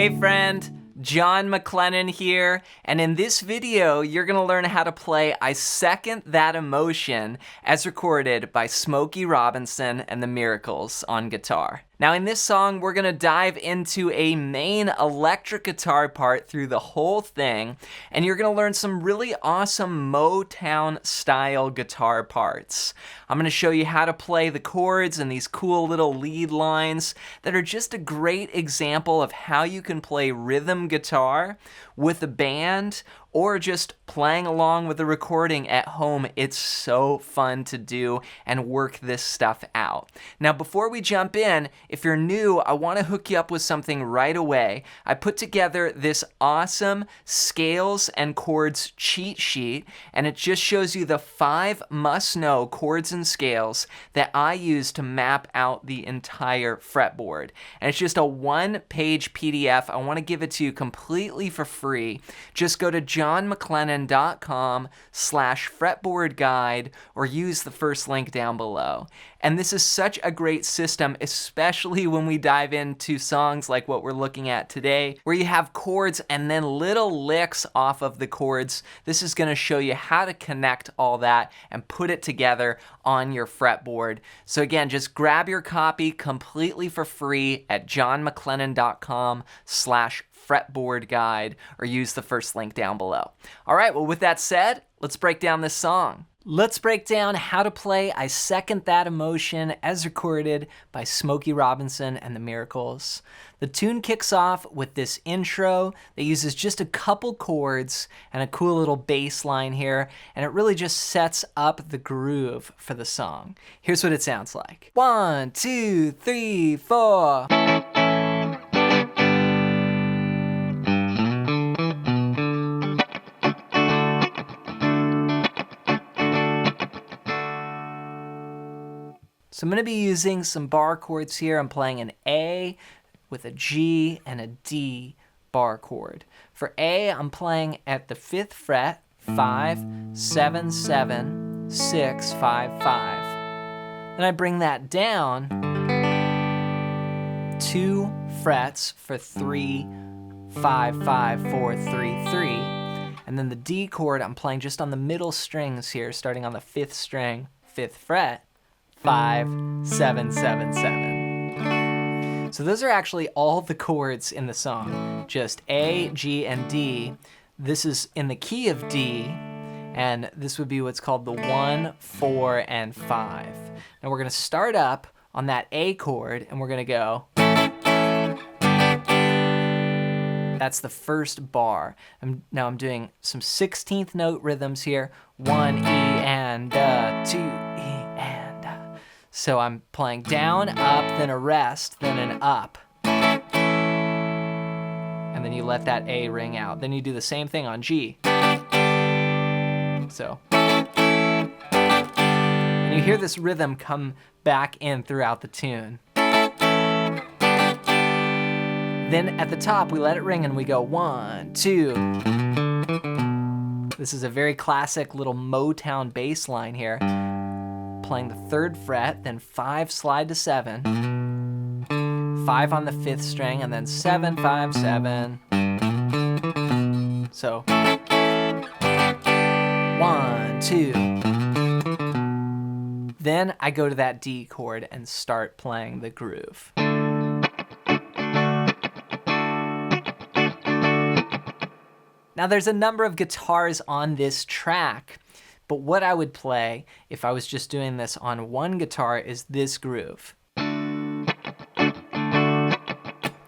Hey friend, John MacLennan here, and in this video, you're gonna learn how to play I Second That Emotion as recorded by Smokey Robinson and the Miracles on guitar. Now in this song, we're gonna dive into a main electric guitar part through the whole thing, and you're gonna learn some really awesome Motown style guitar parts. I'm gonna show you how to play the chords and these cool little lead lines that are just a great example of how you can play rhythm guitar with a band or just playing along with the recording at home. It's so fun to do and work this stuff out. Now, before we jump in, if you're new, I want to hook you up with something right away. I put together this awesome scales and chords cheat sheet, and it just shows you the 5 must-know chords and scales that I use to map out the entire fretboard. And it's just a 1-page PDF. I want to give it to you completely for free. Just go to johnmaclennan.com/fretboard guide or use the first link down below. And this is such a great system, especially when we dive into songs like what we're looking at today, where you have chords and then little licks off of the chords. This is going to show you how to connect all that and put it together on your fretboard. So again, just grab your copy completely for free at johnmaclennan.com/fretboard guide or use the first link down below. All right, well, with that said, let's break down this song. Let's break down how to play I Second That Emotion as recorded by Smokey Robinson and the Miracles. The tune kicks off with this intro that uses just a couple chords and a cool little bass line here, and it really just sets up the groove for the song. Here's what it sounds like. 1, 2, 3, 4. So I'm going to be using some bar chords here. I'm playing an A with a G and a D bar chord. For A, I'm playing at the 5th fret, 5, 7, 7, 6, 5, 5. Then I bring that down 2 frets for 3, 5, 5, 4, 3, 3. And then the D chord, I'm playing just on the middle strings here, starting on the 5th string, 5th fret. 5, 7, 7, 7. So those are actually all the chords in the song. Just A, G, and D. This is in the key of D, and this would be what's called the 1, 4, and 5. Now we're gonna start up on that A chord, and we're gonna go. That's the first bar. Now I'm doing some 16th note rhythms here. 1, E, and 2, E, and. So I'm playing down, up, then a rest, then an up. And then you let that A ring out. Then you do the same thing on G. So. And you hear this rhythm come back in throughout the tune. Then at the top, we let it ring and we go 1, 2. This is a very classic little Motown bass line here. Playing the 3rd fret, then 5 slide to 7, 5 on the 5th string, and then 7, 5, 7. So 1, 2. Then I go to that D chord and start playing the groove. Now there's a number of guitars on this track, but what I would play if I was just doing this on one guitar is this groove.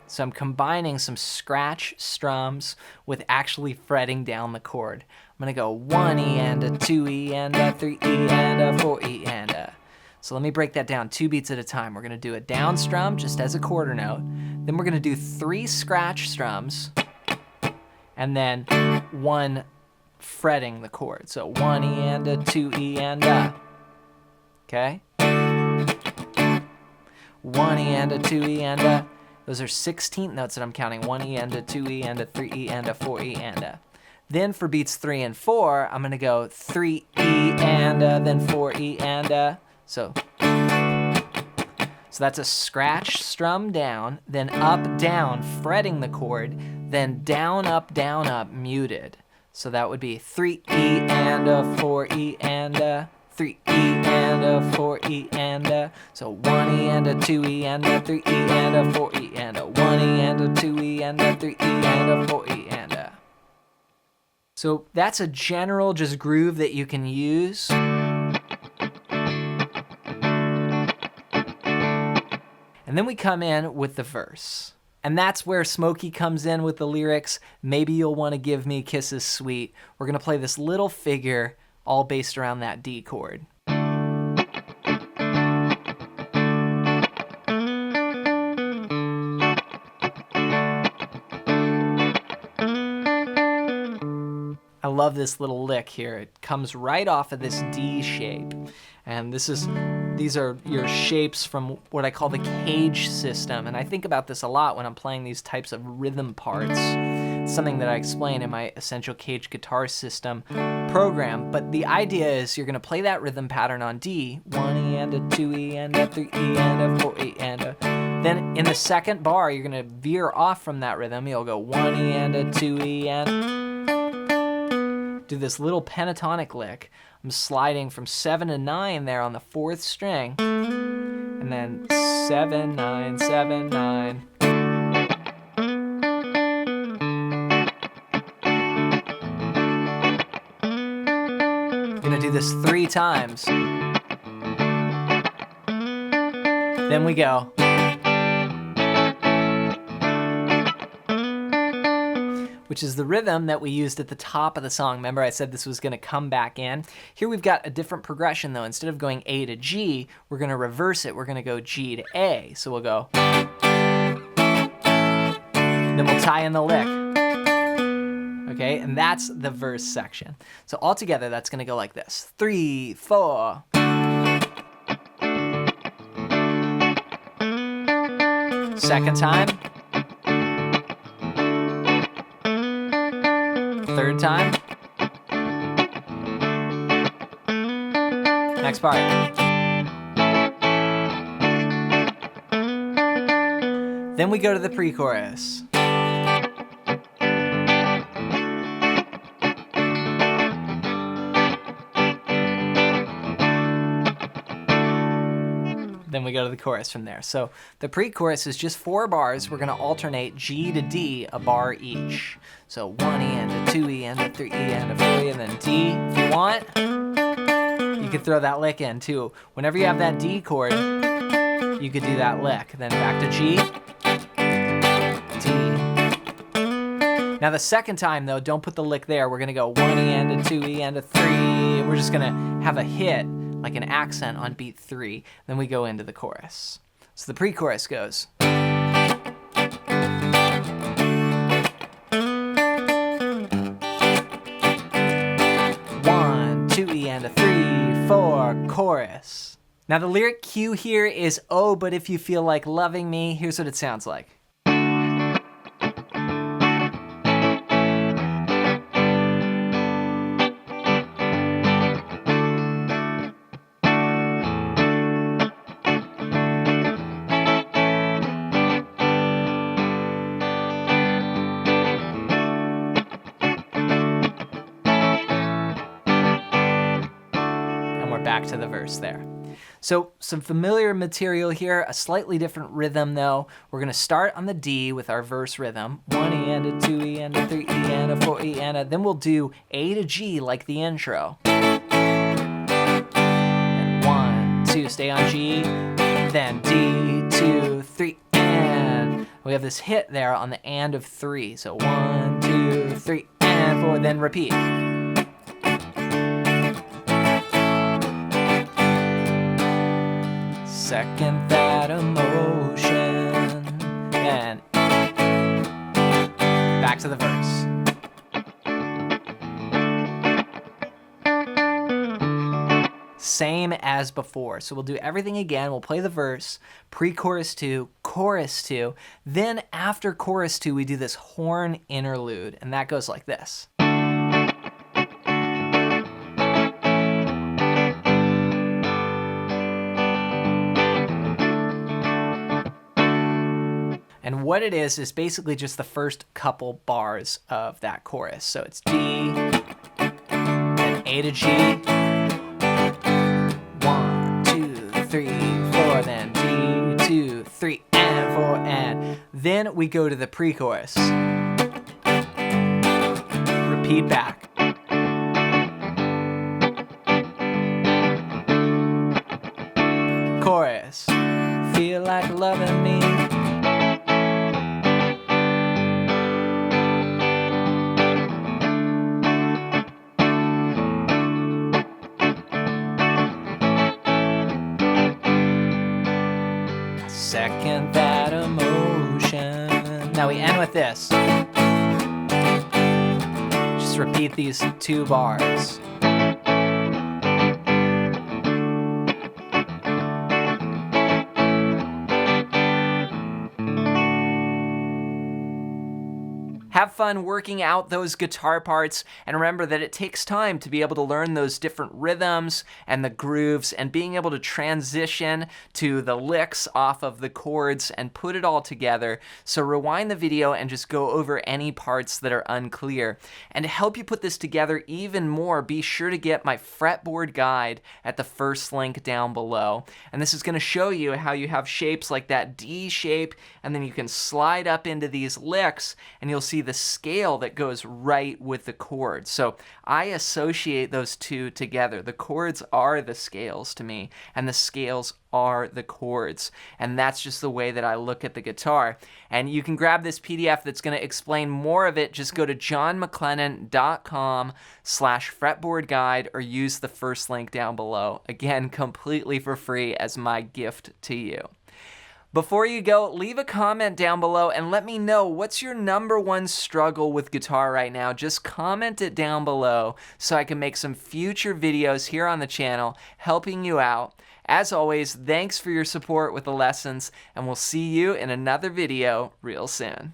So I'm combining some scratch strums with actually fretting down the chord. I'm gonna go 1 E and a 2 E and a 3 E and a 4 E and a. So let me break that down 2 beats at a time. We're gonna do a down strum just as a quarter note. Then we're gonna do 3 scratch strums and then 1 fretting the chord. So 1 E and a 2 E and a. Okay? 1 E and a 2 E and a. Those are 16th notes that I'm counting. 1 E and a 2 E and a 3 E and a 4 E and a. Then for beats 3 and 4, I'm gonna go 3 E and a, then 4 E and a. So So that's a scratch, strum down, then up, down, fretting the chord, then down, up, muted. So that would be 3 E and a 4 E and a 3 E and a 4 E and a. So 1 E and a 2 E and a 3 E and a 4 E and a 1 E and a 2 E and a 3 E and a 4 E and a. So that's a general just groove that you can use. And then we come in with the verse. And that's where Smokey comes in with the lyrics, maybe you'll want to give me kisses sweet. We're going to play this little figure all based around that D chord. I love this little lick here. It comes right off of this D shape. And these are your shapes from what I call the cage system. And I think about this a lot when I'm playing these types of rhythm parts. It's something that I explain in my Essential Cage Guitar System program. But the idea is you're gonna play that rhythm pattern on D, 1 E and a 2 E and a 3 E and a 4 E and a. Then in the second bar, you're gonna veer off from that rhythm. You'll go 1 E and a 2 E and do this little pentatonic lick. I'm sliding from 7 to 9 there on the 4th string. And then 7, 9, 7, 9. I'm gonna do this 3 times. Then we go. Which is the rhythm that we used at the top of the song. Remember I said this was gonna come back in? Here we've got a different progression though. Instead of going A to G, we're gonna reverse it. We're gonna go G to A. So we'll go. Then we'll tie in the lick. Okay, and that's the verse section. So all together, that's gonna go like this. 3, 4. Second time. Third time. Next part. Then we go to the pre-chorus. Then we go to the chorus from there. So the pre-chorus is just 4 bars. We're gonna alternate G to D, a bar each. So 1 E and a 2 E and a 3 E and a 4 E and then D. If you want, you could throw that lick in too. Whenever you have that D chord, you could do that lick. Then back to G, D. Now the second time though, don't put the lick there. We're gonna go 1 E and a 2 E and a 3. We're just gonna have a hit, like an accent on beat 3. Then we go into the chorus. So the pre-chorus goes. 1, 2 E and a 3, 4, chorus. Now the lyric cue here is, oh, but if you feel like loving me, here's what it sounds like. Back to the verse there. So some familiar material here, a slightly different rhythm though. We're gonna start on the D with our verse rhythm. 1 E and a 2 E and a 3 E and a 4 E and a, then we'll do A to G like the intro. And 1, 2, stay on G, then D, 2, 3, and we have this hit there on the and of 3. So 1, 2, 3, and 4, then repeat. Second that emotion, and back to the verse. Same as before. So we'll do everything again. We'll play the verse, pre-chorus 2, chorus 2. Then after chorus 2, we do this horn interlude, and that goes like this. And what it is basically just the first couple bars of that chorus. So it's D, then A to G, 1, 2, 3, 4, then D, 2, 3, and 4, and then we go to the pre-chorus. Repeat back. Chorus. Feel like loving me. Second that emotion. Now we end with this. Just repeat these 2 bars. Have fun working out those guitar parts, and remember that it takes time to be able to learn those different rhythms and the grooves and being able to transition to the licks off of the chords and put it all together. So rewind the video and just go over any parts that are unclear. And to help you put this together even more, be sure to get my fretboard guide at the first link down below. And this is going to show you how you have shapes like that D shape, and then you can slide up into these licks and you'll see the scale that goes right with the chords. So I associate those two together. The chords are the scales to me, and the scales are the chords. And that's just the way that I look at the guitar. And you can grab this PDF that's going to explain more of it. Just go to johnmclennan.com/fretboard guide or use the first link down below. Again, completely for free as my gift to you. Before you go, leave a comment down below and let me know what's your #1 struggle with guitar right now. Just comment it down below so I can make some future videos here on the channel helping you out. As always, thanks for your support with the lessons, and we'll see you in another video real soon.